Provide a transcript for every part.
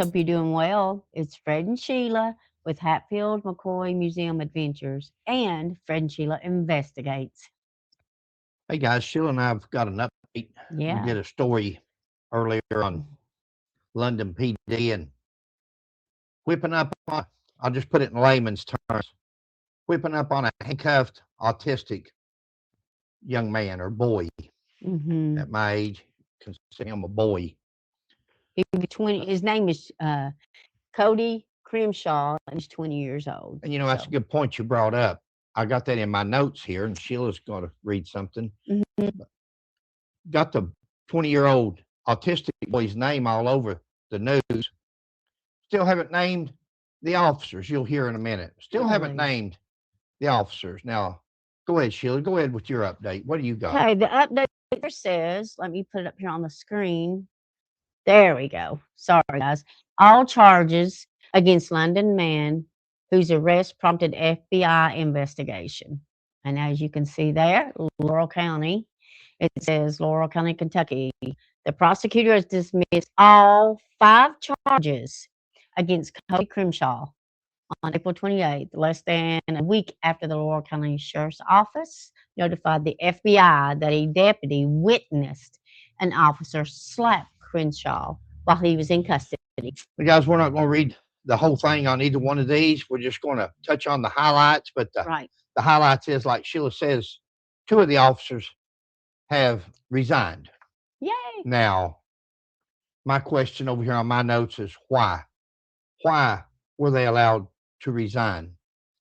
Hope you're doing well. It's Fred and Sheila with Hatfield McCoy Museum Adventures and Fred and Sheila Investigates. Hey guys, Sheila and I've got an update. We Yeah. did a story earlier on London PD and whipping up on, I'll just put it in layman's terms, whipping up on a handcuffed autistic young man or boy Mm-hmm. at my age. Consider him a boy. His name is Cody Grimshaw, and he's 20 years old. And that's a good point you brought up. I got that in my notes here, and Sheila's going to read something. Mm-hmm. Got the 20-year-old autistic boy's name all over the news. Still haven't named the officers. You'll hear in a minute. Still haven't named the officers. Now, go ahead, Sheila. Go ahead with your update. What do you got? Okay, the update says, let me put it up here on the screen. There we go. Sorry, guys. All charges against London man whose arrest prompted FBI investigation. And as you can see there, Laurel County, it says Laurel County, Kentucky. The prosecutor has dismissed all 5 charges against Cody Grimshaw on April 28th, less than a week after the Laurel County Sheriff's Office notified the FBI that a deputy witnessed an officer slap Crenshaw while he was in custody. Well, guys, we're not going to read the whole thing on either one of these. We're just going to touch on the highlights. But the highlights is, like Sheila says, 2 of the officers have resigned. Yay! Now, my question over here on my notes is why? Why were they allowed to resign?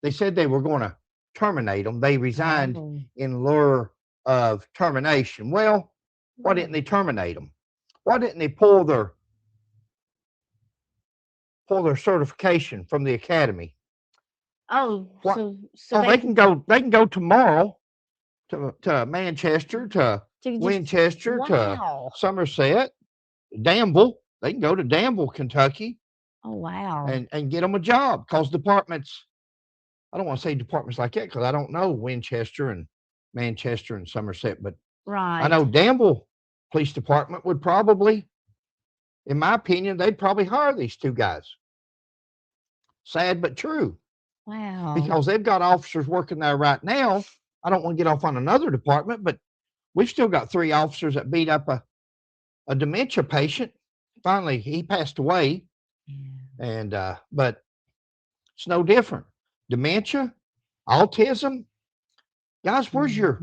They said they were going to terminate them. They resigned in lieu of termination. Well, why didn't they terminate them? Why didn't they pull their certification from the academy? Oh, so they can go. They can go tomorrow to Manchester, to Winchester, to Somerset, Danville. They can go to Danville, Kentucky. Oh, wow. And get them a job, because departments, I don't want to say departments like that because I don't know Winchester and Manchester and Somerset, but I know Danville Police Department would probably, in my opinion, they'd probably hire these 2 guys. Sad but true. Wow. Because they've got officers working there right now. I don't want to get off on another department, but we've still got 3 officers that beat up a dementia patient. Finally, he passed away. And but it's no different. Dementia, autism, guys. Where's your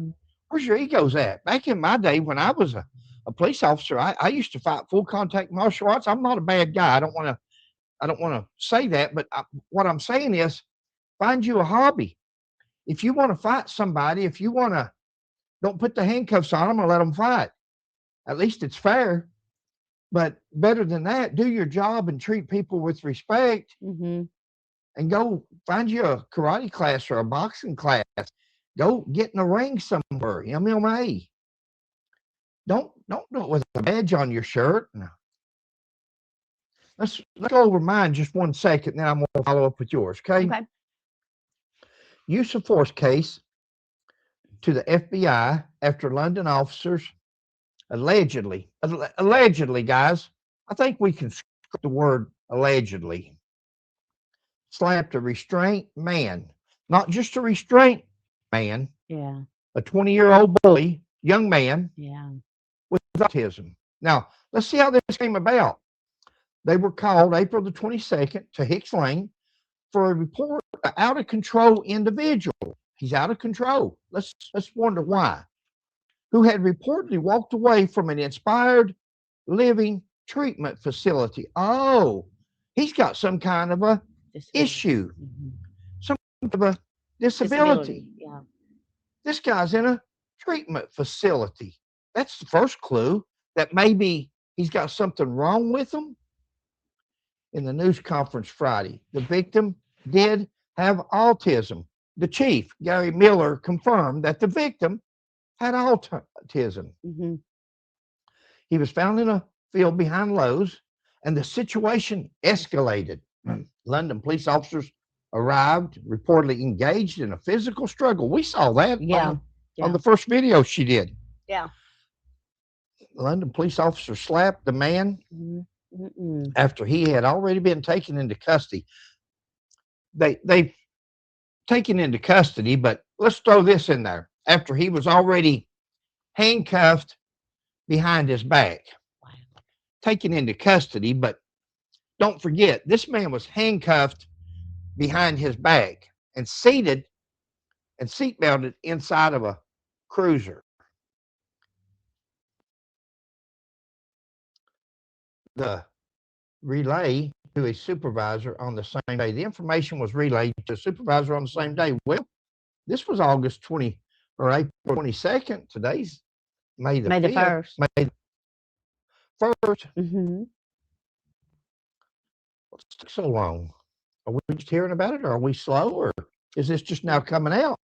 egos at? Back in my day when I was a police officer, I used to fight full contact martial arts. I'm not a bad guy. I don't want to say that, but what I'm saying is, find you a hobby. If you want to fight somebody, if you want to, don't put the handcuffs on them and let them fight. At least it's fair. But better than that, do your job and treat people with respect. Mm-hmm. And go find you a karate class or a boxing class. Go get in a ring somewhere, MMA. Don't do it with a badge on your shirt. No. Let's go over mine just 1 second, then I'm going to follow up with yours, okay? Use of force case to the FBI after London officers allegedly, guys, I think we can skip the word allegedly, slapped a restraint man, not just a restraint man, a 20-year-old boy, young man, with autism. Now, let's see how this came about. They were called April the 22nd to Hicks Lane for a report of an out-of-control individual. He's out of control. Let's wonder why. Who had reportedly walked away from an inspired living treatment facility. Oh, he's got some kind of a issue, some kind of a disability. This guy's in a treatment facility. That's the first clue that maybe he's got something wrong with him. In the news conference Friday, the victim did have autism. The chief, Gary Miller, confirmed that the victim had autism. He was found in a field behind Lowe's, and the situation escalated. London police officers arrived, reportedly engaged in a physical struggle. We saw that on the first video she did. London police officers slapped the man after he had already been taken into custody. They've taken into custody, but let's throw this in there. After he was already handcuffed behind his back, taken into custody, but don't forget, this man was handcuffed behind his back and seated and seatbelted inside of a cruiser. The relay to a supervisor on the same day. The information was relayed to a supervisor on the same day. Well, this was August 20 or April 22nd. Today's May the 5th. May the 1st. What's so long? Are we just hearing about it, or are we slow, or is this just now coming out?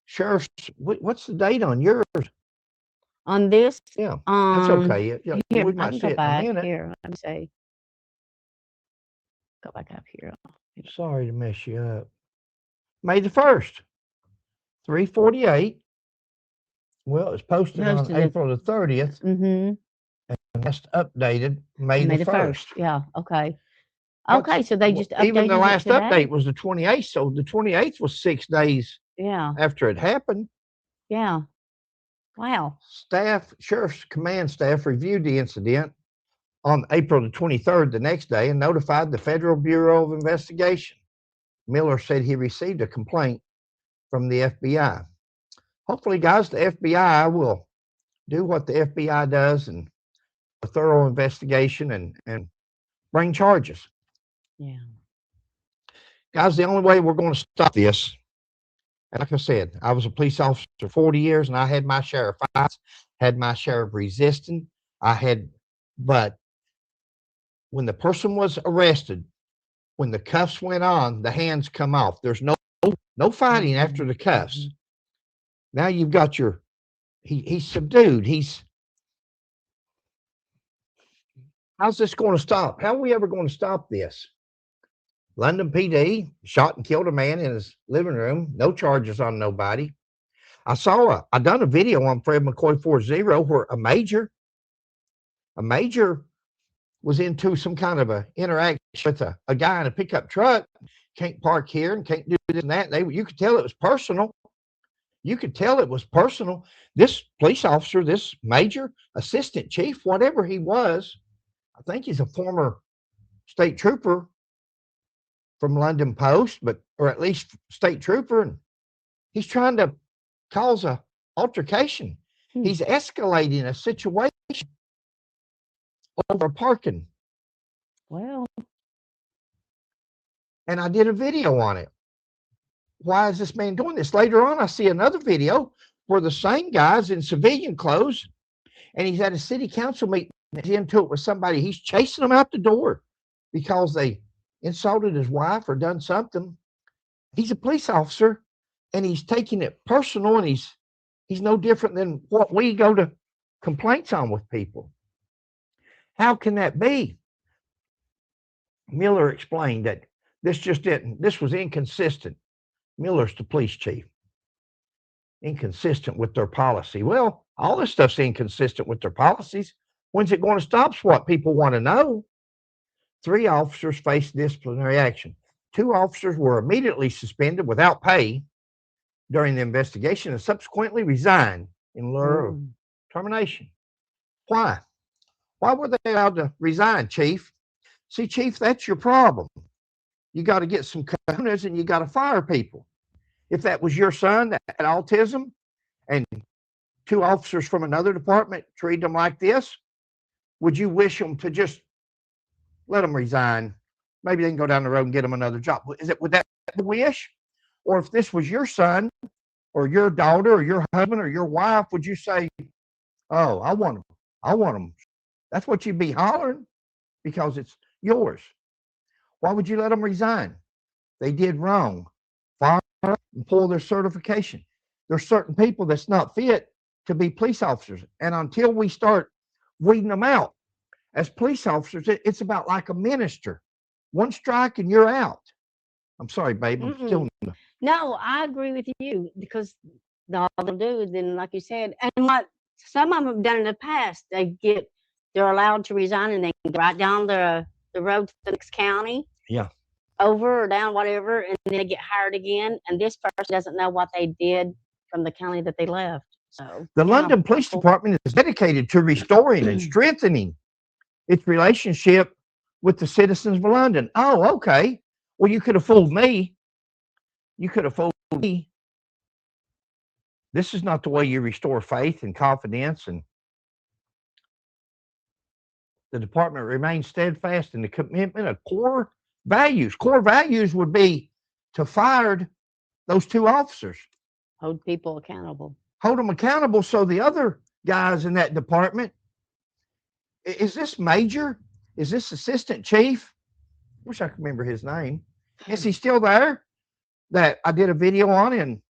Sheriff's, what's the date on yours? On this? Yeah, that's okay. Yeah, here, we might see it in a minute. Here, let me see. Go back up here. Sorry to mess you up. May the 1st, 3:48. Well, it's posted on April the 30th. And that's updated May the 1st. Yeah, okay. Okay, so they just updated even the last update was the 28th, so the 28th was 6 days after it happened. Yeah. Wow. Sheriff's command staff reviewed the incident on April the 23rd, the next day, and notified the Federal Bureau of Investigation. Miller said he received a complaint from the FBI. Hopefully, guys, the FBI will do what the FBI does and a thorough investigation and bring charges. Yeah. Guys, the only way we're going to stop this, and like I said, I was a police officer for 40 years, and I had my share of fights, had my share of resisting. But when the person was arrested, when the cuffs went on, the hands come off. There's no fighting after the cuffs. Now you've got he's subdued. How's this going to stop? How are we ever going to stop this? London PD shot and killed a man in his living room. No charges on nobody. I done a video on Fred McCoy 40 where a major was into some kind of a interaction with a guy in a pickup truck. Can't park here and can't do this and that. You could tell it was personal. This police officer, this major, assistant chief, whatever he was, I think he's a former state trooper from London Post, or at least state trooper, and he's trying to cause a altercation. He's escalating a situation over parking. Well, and I did a video on it. Why is this man doing this? Later on, I see another video where the same guy's in civilian clothes, and he's at a city council meeting. He's into it with somebody. He's chasing them out the door because they insulted his wife or done something. He's a police officer, and he's taking it personal, and he's no different than what we go to complaints on with people. How can that be? Miller explained that this was inconsistent. Miller's the police chief. Inconsistent with their policy. Well, all this stuff's inconsistent with their policies. When's it going to stop? Is what people want to know. 3 officers faced disciplinary action. 2 officers were immediately suspended without pay during the investigation and subsequently resigned in lieu of termination. Why? Why were they allowed to resign, Chief? See, Chief, that's your problem. You got to get some cojones and you got to fire people. If that was your son that had autism and 2 officers from another department treated them like this, would you wish them to just let them resign? Maybe they can go down the road and get them another job. Would that be the wish? Or if this was your son or your daughter or your husband or your wife, would you say, oh, I want them. That's what you'd be hollering because it's yours. Why would you let them resign? They did wrong. Fire and pull their certification. There's certain people that's not fit to be police officers. And until we start weeding them out as police officers, it's about like a minister. 1 strike and you're out. I'm sorry, babe. I'm still. No, I agree with you because all they'll do is then, like you said, and what some of them have done in the past, they get they're allowed to resign, and they can go right down the road to the next county. Yeah. Over or down, whatever, and then they get hired again. And this person doesn't know what they did from the county that they left. So the London Police Department is dedicated to restoring and strengthening its relationship with the citizens of London. Oh, okay. Well, you could have fooled me. You could have fooled me. This is not the way you restore faith and confidence. And the department remains steadfast in the commitment of core values. Core values would be to fire those 2 officers. Hold people accountable. Hold them accountable so the other guys in that department, is this major? Is this assistant chief? Wish I could remember his name. Is he still there? That I did a video on in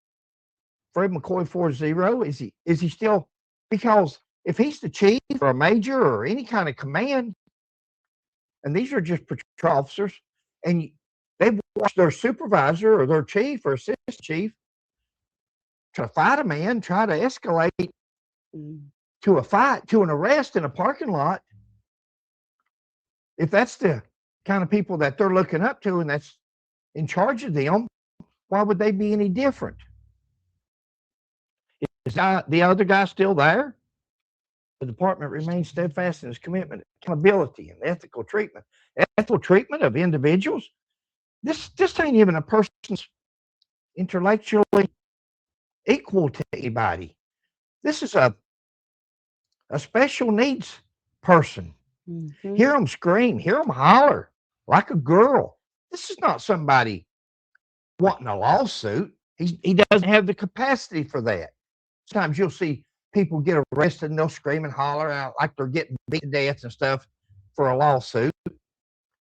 Fred McCoy 40. Is he still? Because if he's the chief or a major or any kind of command, and these are just patrol officers, and they've watched their supervisor or their chief or assistant chief try to fight a man, try to escalate to a fight, to an arrest in a parking lot. If that's the kind of people that they're looking up to and that's in charge of them, why would they be any different? Is the other guy still there? The department remains steadfast in its commitment to accountability and ethical treatment. Ethical treatment of individuals. This ain't even a person's intellectually equal to anybody. This is a special needs person. Mm-hmm. Hear them scream, hear them holler like a girl. This is not somebody wanting a lawsuit. He doesn't have the capacity for that. Sometimes you'll see people get arrested and they'll scream and holler out like they're getting beat to death and stuff for a lawsuit.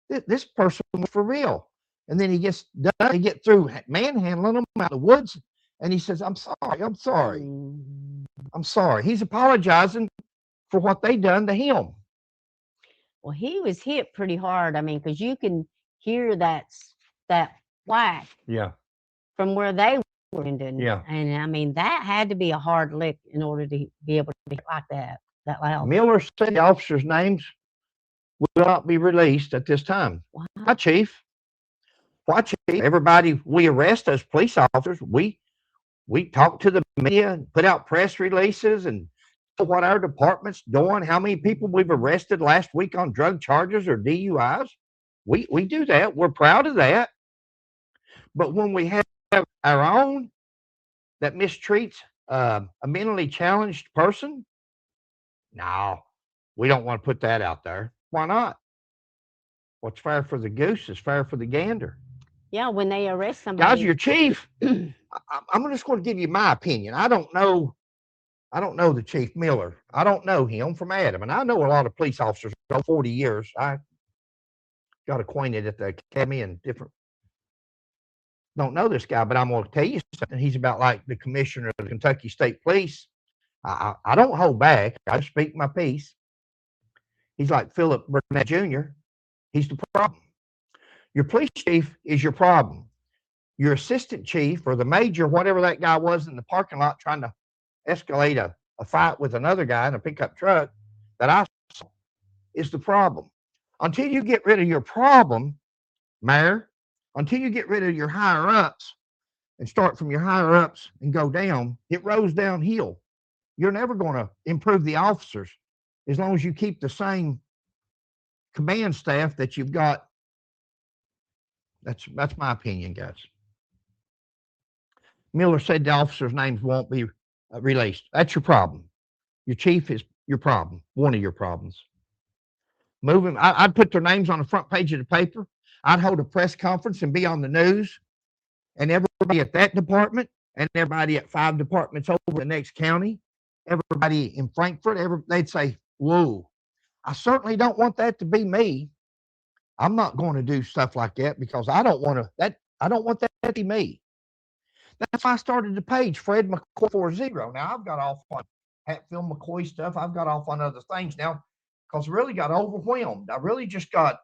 This person was for real. And then he gets done, they get through manhandling them out of the woods, and he says, I'm sorry. He's apologizing for what they done to him. Well, he was hit pretty hard. I mean, because you can hear that whack from where they were ending. Yeah. And I mean, that had to be a hard lick in order to be able to be like that loud. Miller said the officers' names will not be released at this time. Wow. Why, Chief? Everybody we arrest as police officers, we talk to the media and put out press releases and what our department's doing, how many people we've arrested last week on drug charges or DUIs. We do that. We're proud of that. But when we have our own that mistreats a mentally challenged person, no, we don't want to put that out there. Why not? What's fair for the goose is fair for the gander. Yeah, when they arrest somebody. Guys, your chief, I'm just going to give you my opinion. I don't know the Chief Miller. I don't know him from Adam. And I know a lot of police officers for 40 years. I got acquainted at the academy and different. Don't know this guy, but I'm going to tell you something. He's about like the commissioner of the Kentucky State Police. I don't hold back. I speak my piece. He's like Philip Burnett Jr. He's the problem. Your police chief is your problem. Your assistant chief or the major, whatever that guy was in the parking lot trying to escalate a fight with another guy in a pickup truck that I saw is the problem. Until you get rid of your problem, Mayor, until you get rid of your higher ups and start from your higher ups and go down, it rolls downhill. You're never going to improve the officers as long as you keep the same command staff that you've got. That's my opinion, guys. Miller said the officers' names won't be released. That's your problem. Your chief is your problem, one of your problems. I'd put their names on the front page of the paper. I'd hold a press conference and be on the news. And everybody at that department and everybody at 5 departments over the next county, everybody in Frankfurt, they'd say, whoa, I certainly don't want that to be me. I'm not going to do stuff like that because I don't want that to be me. That's why I started the page, Fred McCoy 40. Now I've got off on Hatfield McCoy stuff. I've got off on other things now because I really got overwhelmed. I really just got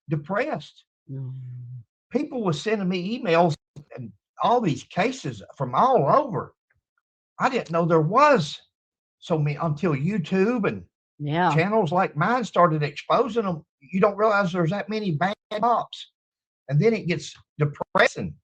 depressed. People were sending me emails and all these cases from all over. I didn't know there was so many until YouTube and Yeah. Channels like mine started exposing them. You don't realize there's that many bad cops. And then it gets depressing.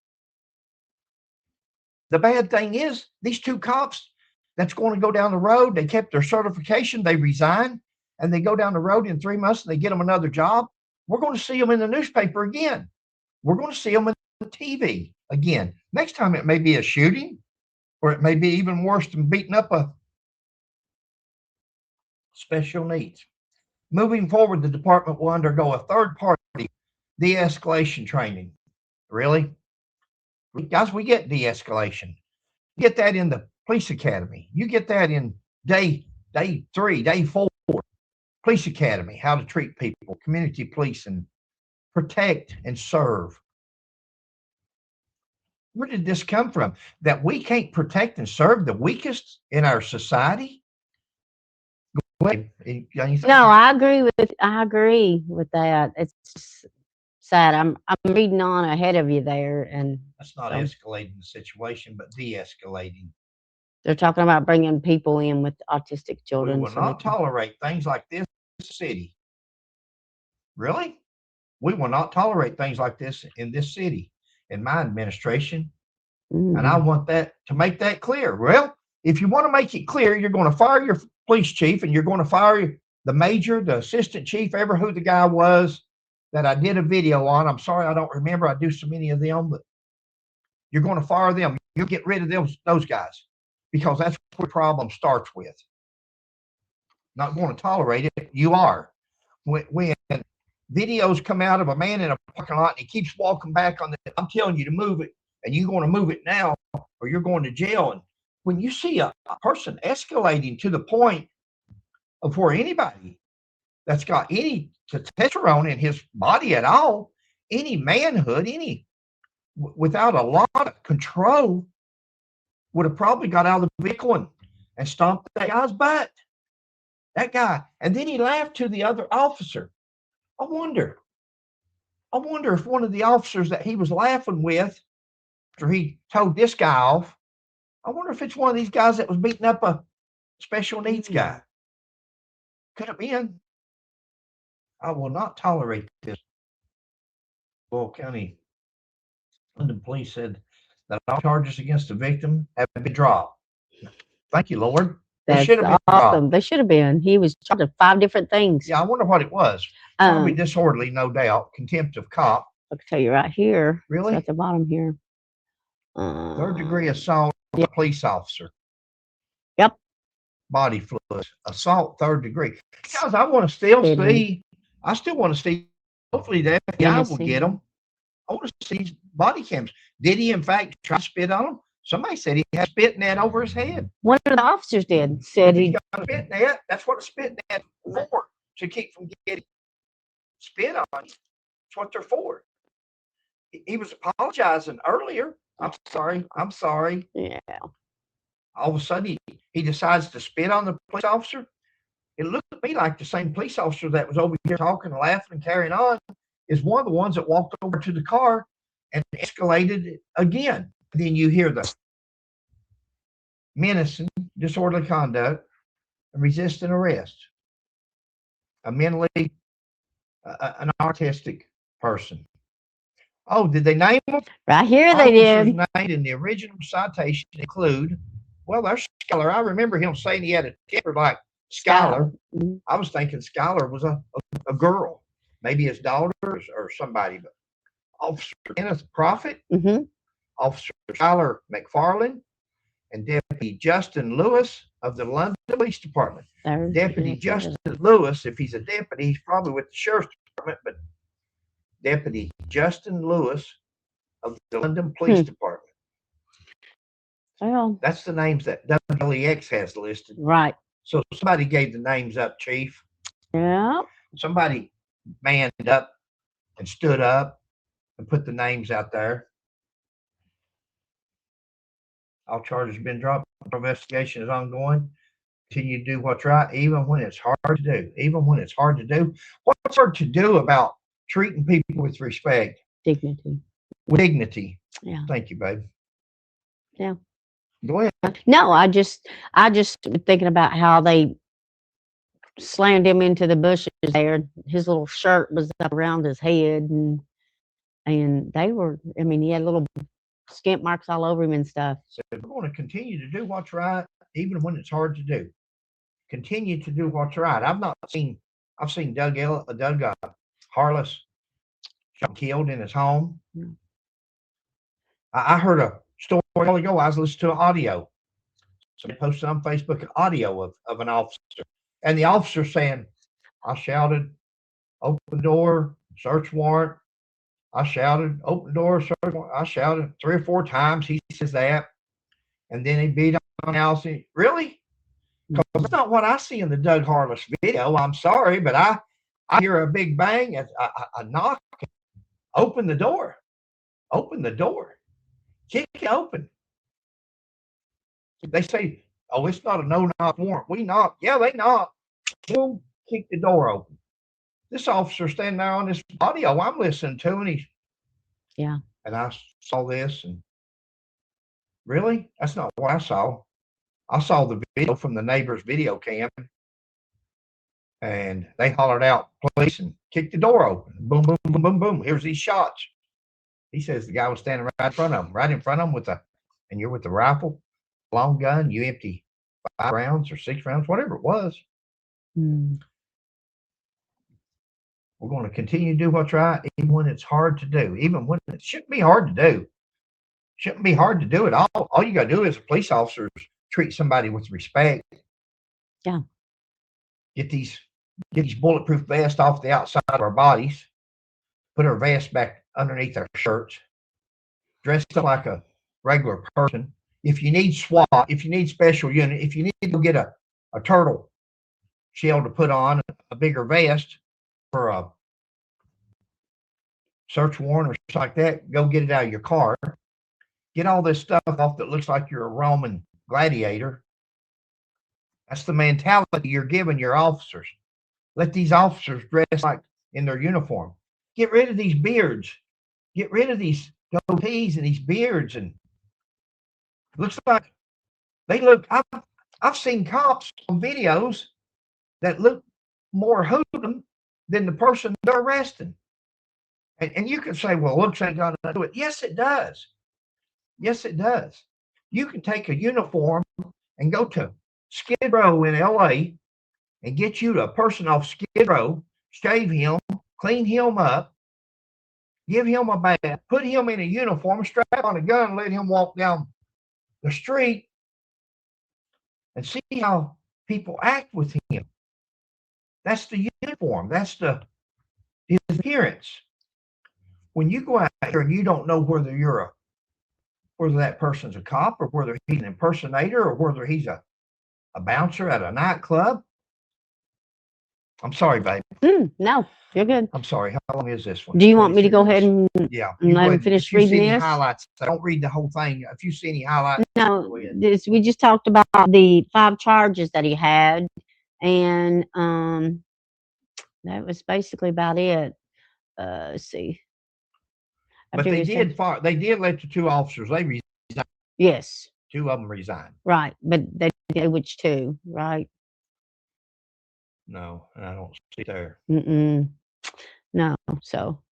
The bad thing is, these two cops that's going to go down the road, they kept their certification, they resign, and they go down the road in 3 months and they get them another job. We're going to see them in the newspaper again. We're going to see them on TV again. Next time it may be a shooting, or it may be even worse than beating up a special needs. Moving forward, the department will undergo a third-party de-escalation training. Really? Guys, we get de-escalation. You get that in the police academy. You get that in day 3, day 4, police academy, how to treat people, community policing, protect and serve. Where did this come from? That we can't protect and serve the weakest in our society? No, I agree with that. It's just sad. I'm reading on ahead of you there, and that's not escalating the situation, but de-escalating. They're talking about bringing people in with autistic children. We will not tolerate things like this in this city. Really? We will not tolerate things like this in this city, in my administration. And I want that to make that clear. Well, if you want to make it clear, you're going to fire your police chief, and you're going to fire the major, the assistant chief, ever who the guy was that I did a video on. I'm sorry, I don't remember. I do so many of them, but you're going to fire them. You'll get rid of those guys, because that's where the problem starts with. Not going to tolerate it. You are. When videos come out of a man in a parking lot and he keeps walking back on I'm telling you to move it, and you're going to move it now, or you're going to jail. And when you see a person escalating to the point of where anybody that's got any testosterone in his body at all, any manhood, without a lot of control, would have probably got out of the vehicle and stomped that guy's butt. That guy. And then he laughed to the other officer. I wonder if one of the officers that he was laughing with after he told this guy off, I wonder if it's one of these guys that was beating up a special needs guy. Could have been. I will not tolerate this. Bull County London Police said that all charges against the victim have been dropped. Thank you, Lord. That's awesome. They should have been. He was charged with 5 different things. Yeah, I wonder what it was. Probably disorderly, no doubt. Contempt of cop. I can tell you right here. Really? It's at the bottom here. 3rd-degree assault of a police officer. Yep. Body fluids. Assault 3rd degree. Guys, I want to still see. I still want to see. Hopefully the FBI will get them. I want to see body cams. Did he, in fact, try to spit on him? Somebody said he had a spit net over his head. One of the officers did. Said he got a spit net. That's what a spit net is for, to keep from getting spit on you. That's what they're for. He was apologizing earlier. I'm sorry. Yeah. All of a sudden, he decides to spit on the police officer. It looked to me like the same police officer that was over here talking and laughing and carrying on is one of the ones that walked over to the car and escalated it again. Then you hear the menacing, disorderly conduct, and resisting arrest. A mentally, an autistic person. Oh, did they name them? Right here they did. Named in the original citation include, well, there's Skylar. I remember him saying he had a temper like Skylar. Mm-hmm. I was thinking Skylar was a girl, maybe his daughter or somebody. But Officer Kenneth Prophet, Officer Skylar McFarland, and Deputy Justin Lewis of the London Police Department. Deputy Justin Lewis, if he's a deputy, he's probably with the Sheriff's Department, but Deputy Justin Lewis of the London Police Department. Well, that's the names that WLEX has listed. Right. So somebody gave the names up, Chief. Yeah. Somebody manned up and stood up and put the names out there. All charges have been dropped. Investigation is ongoing. Continue to do what's right, even when it's hard to do. Even when it's hard to do. What's hard to do about treating people with respect? Dignity. With dignity. Yeah. Thank you, babe. Yeah. Go ahead. No, I just thinking about how they slammed him into the bushes there. His little shirt was up around his head, and they were, I mean, he had little skint marks all over him and stuff. So we're going to continue to do what's right, even when it's hard to do. Continue to do what's right. I've seen Doug Harless shot and killed in his home. Mm. I heard a story a while ago. I was listening to an audio. So they posted on Facebook an audio of an officer. And the officer saying, I shouted, open the door, search warrant. I shouted, open the door, search warrant. I shouted 3 or 4 times. He says that. And then he beat on the house. Really? Because that's not what I see in the Doug Harless video. I'm sorry, but I hear a big bang, a knock. Open the door. Open the door. Kick it open. They say, oh, it's not a no-knock warrant. We knock. Yeah, they knock. Boom, kick the door open. This officer standing there on this audio I'm listening to, and and I saw this, and really? That's not what I saw. I saw the video from the neighbor's video cam, and they hollered out, police, and kicked the door open. Boom, boom, boom, boom, boom. Here's these shots. He says the guy was standing right in front of him, and you're with the rifle, long gun, you empty 5 rounds or 6 rounds, whatever it was. Mm. We're going to continue to do what's right, even when it's hard to do, even when it shouldn't be hard to do. Shouldn't be hard to do it. All you got to do as a police officer is treat somebody with respect. Yeah. Get these bulletproof vests off the outside of our bodies. Put our vest back underneath our shirts. Dress up like a regular person. If you need SWAT, if you need special unit, if you need to go get a turtle shell to put on, a bigger vest for a search warrant or something like that, go get it out of your car. Get all this stuff off that looks like you're a Roman gladiator. That's the mentality you're giving your officers. Let these officers dress like in their uniform. Get rid of these beards. Get rid of these goatees and these beards. And looks like they look. I've seen cops on videos that look more hoodlum than the person they're arresting. And you can say, well, looks ain't gonna do it. Yes, it does. Yes, it does. You can take a uniform and go to Skid Row in LA and get you a person off Skid Row, shave him, clean him up, give him a bath, put him in a uniform, strap on a gun, let him walk down the street and see how people act with him. That's the uniform. That's his appearance. When you go out there and you don't know whether that person's a cop or whether he's an impersonator or whether he's a bouncer at a nightclub. I'm sorry, babe. No, you're good. I'm sorry. How long is this one? Do you want me to go ahead and let him finish reading this? Highlights. Don't read the whole thing. If you see any highlights, no. We just talked about the 5 charges that he had, and that was basically about it. Let's see. But they did let the 2 officers. They resigned. Yes. 2 of them resigned. Right, but they did which 2, right? No, I don't see there. No, so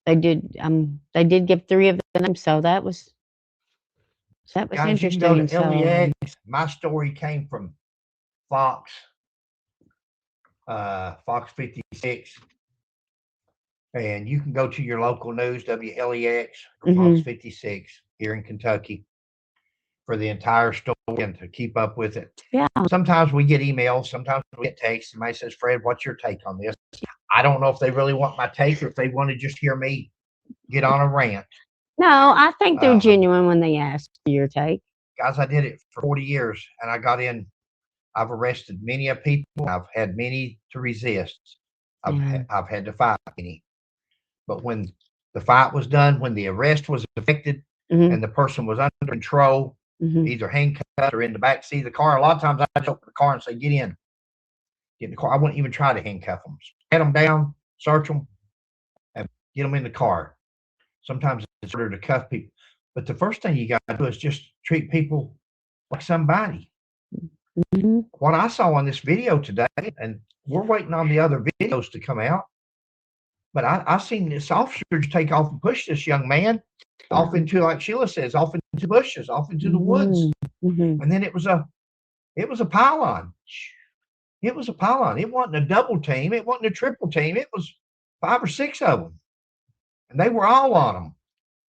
they did give 3 of the names, so that was Guys, interesting. You can go to LEX. My story came from Fox 56. And you can go to your local news, WLEX, Fox 56 here in Kentucky, for the entire story and to keep up with it. Yeah. Sometimes we get emails, sometimes we get texts. Somebody says, Fred, what's your take on this? I don't know if they really want my take or if they want to just hear me get on a rant. No, I think they're genuine when they ask for your take. Guys, I did it for 40 years and I've arrested many of people. I've had many to resist. I've had to fight many. But when the fight was done, when the arrest was effected, and the person was under control, either handcuffed or in the back seat of the car, a lot of times I'd open the car and say, get in the car. I wouldn't even try to handcuff them. Pat them down, search them, and get them in the car. Sometimes it's harder to cuff people. But the first thing you got to do is just treat people like somebody. Mm-hmm. What I saw on this video today, and we're waiting on the other videos to come out, but I seen this officer just take off and push this young man off into, like Sheila says, off into the bushes, off into the woods. Mm-hmm. And then it was a pylon. It was a pylon. It wasn't a double team. It wasn't a triple team. It was 5 or 6 of them. And they were all on him.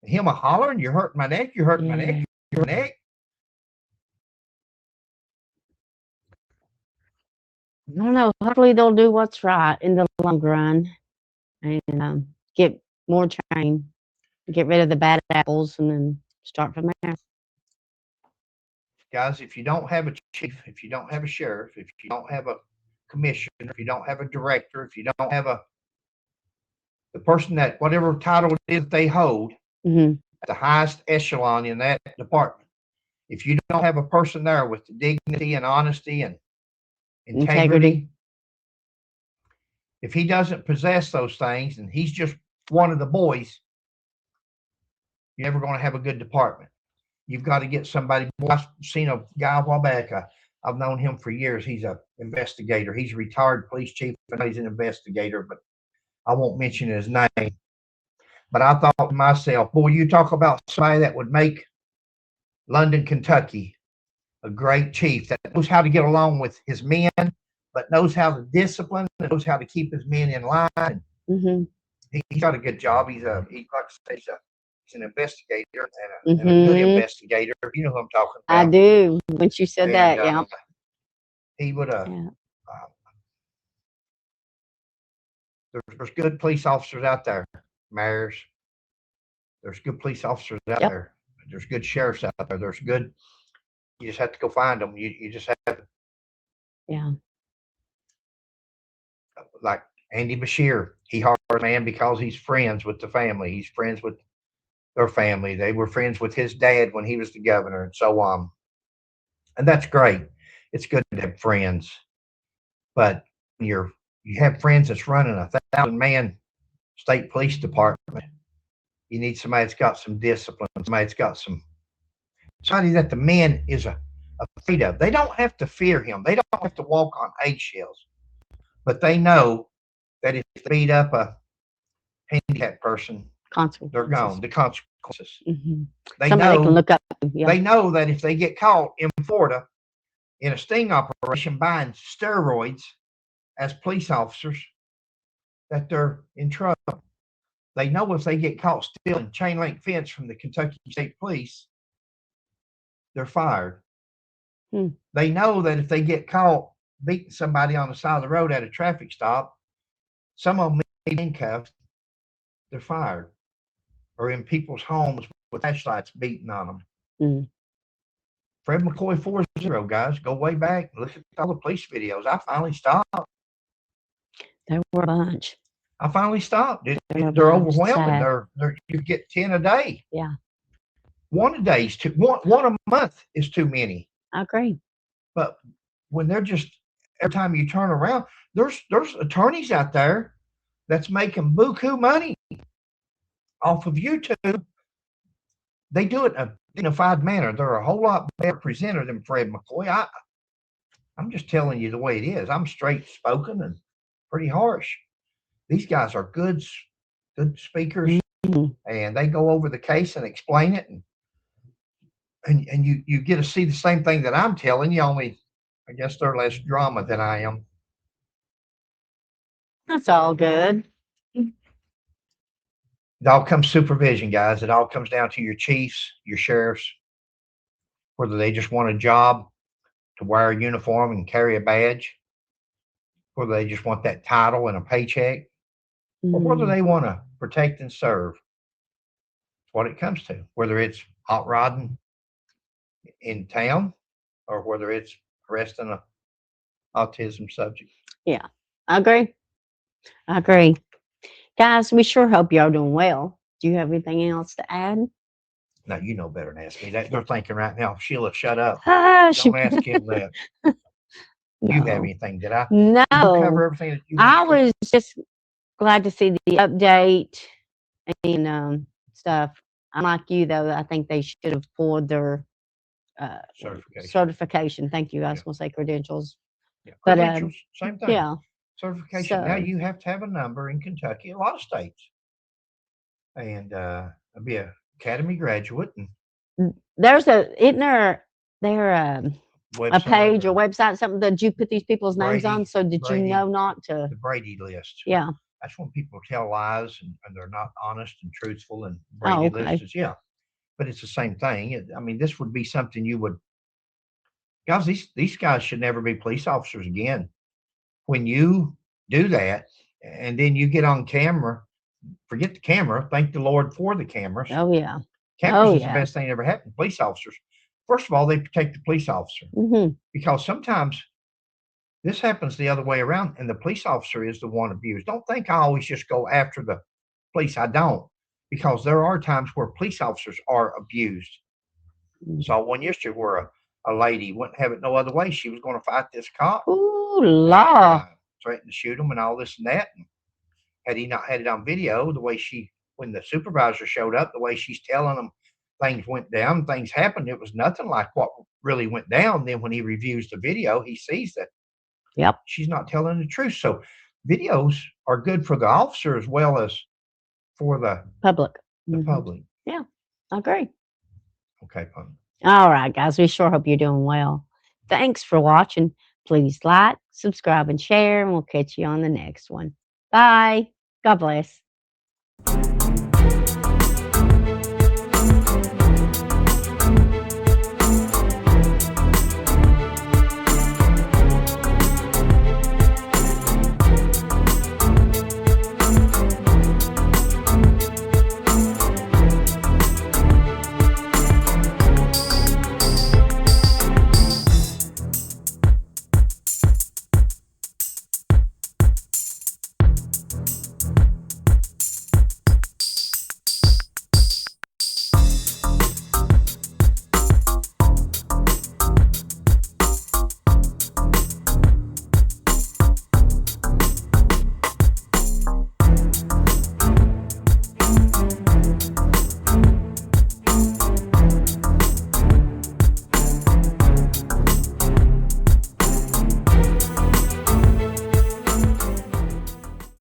And him a hollering, you're hurting my neck, you're hurting my neck, your neck. I don't know. Hopefully they'll do what's right in the long run and get more trained, get rid of the bad apples, and then start from there. Guys, if you don't have a chief, if you don't have a sheriff, if you don't have a commissioner, if you don't have a director, if you don't have the person that whatever title it is they hold Mm-hmm. at the highest echelon in that department, if you don't have a person there with the dignity and honesty and integrity, if he doesn't possess those things and he's just one of the boys, you're never going to have a good department. You've got to get somebody. I've seen a guy a while back. I've known him for years. He's an investigator. He's a retired police chief and he's an investigator, but I won't mention his name. But I thought to myself, boy, you talk about somebody that would make London, Kentucky a great chief that knows how to get along with his men, but knows how to discipline, and knows how to keep his men in line. Mm-hmm. He's got a good job. He's like I say, he's an investigator and a good investigator. You know who I'm talking about. I do. Once you said that, yeah. He would there's good police officers out there, mayors. There's good police officers out there. There's good sheriffs out there. There's good. You just have to go find them. You just have to. Yeah. Like Andy Bashir, he hired a man because he's friends with the family. He's friends with their family. They were friends with his dad when he was the governor, and so on. And that's great. It's good to have friends, but you have friends that's running a 1,000-man state police department. You need somebody that's got some discipline. Somebody that's got somebody that the men is afraid of. They don't have to fear him. They don't have to walk on eggshells, but they know that if they beat up a handicapped person, they're gone. The consequences. Mm-hmm. They somebody know. Can look up. Yeah. They know that if they get caught in Florida in a sting operation buying steroids as police officers, that they're in trouble. They know if they get caught stealing chain link fence from the Kentucky State Police, they're fired. They know that if they get caught beating somebody on the side of the road at a traffic stop, some of them may be handcuffed, they're fired. Or in people's homes with flashlights beating on them. Fred McCoy 4-0, guys. Go way back. Look at all the police videos. I finally stopped. There were a bunch. I finally stopped. They're overwhelming. You get 10 a day. Yeah. One a day is one a month is too many. I agree. But when they're just every time you turn around, there's attorneys out there that's making buku money off of YouTube. They do it in a dignified manner. They're a whole lot better presenter than Fred McCoy. I'm just telling you the way it is. I'm straight spoken and pretty harsh. These guys are good speakers, and they go over the case and explain it, and you get to see the same thing that I'm telling you. Only, I guess they're less drama than I am. That's all good. It all comes supervision, guys. It all comes down to your chiefs, your sheriffs, whether they just want a job to wear a uniform and carry a badge, whether they just want that title and a paycheck, or whether they want to protect and serve. It's what it comes to, whether it's hot rodding in town or whether it's arresting an autism subject. Yeah, I agree. Guys, we sure hope y'all doing well. Do you have anything else to add? No, you know better than ask me that. They're thinking right now, Sheila, shut up. Hush. Don't ask him that. No. You have anything? Did I? No. Did you cover everything that you I was just glad to see the update and stuff. I'm like you, though. I think they should have pulled their certification. Thank you. I was going to say credentials. Yeah. But Credentials, same thing. yeah. Certification. Now So- you have to have a number in Kentucky, a lot of states, and be a academy graduate and There's isn't there a website page or website, something that you put these people's names on? Brady- So did you Brady- know not to? the Brady list. Yeah. That's when people tell lies and they're not honest and truthful. And Oh, Brady okay. list is but it's the same thing. I mean, this would be something you would, guys. These guys should never be police officers again. When you do that, and then you get on camera, forget the camera. Thank the Lord for the cameras. Oh yeah. Cameras is the best thing that ever happened to police officers. First of all, they protect the police officer because sometimes this happens the other way around, and the police officer is the one abused. Don't think I always just go after the police. I don't, because there are times where police officers are abused. Saw one yesterday where a lady wouldn't have it no other way. She was going to fight this cop. Ooh, law. Threatened to shoot him and all this and that. And had he not had it on video, the way when the supervisor showed up, the way she's telling him things went down, things happened, it was nothing like what really went down. Then when he reviews the video, he sees that she's not telling the truth. So videos are good for the officer as well as for the public. Public. Yeah, I agree. Okay, fine. All right, guys. We sure hope you're doing well. Thanks for watching. Please like, subscribe, and share, and we'll catch you on the next one. Bye. God bless.